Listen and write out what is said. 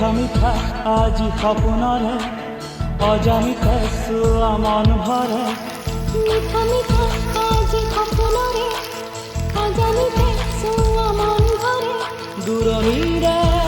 মিঠা মিঠা আজি সপোনরে অজানিতে শুয়া মন ভরে মিঠা মিঠা আজি সপোনরে অজানিতে শুয়া মন ভরে দূৰণিৰে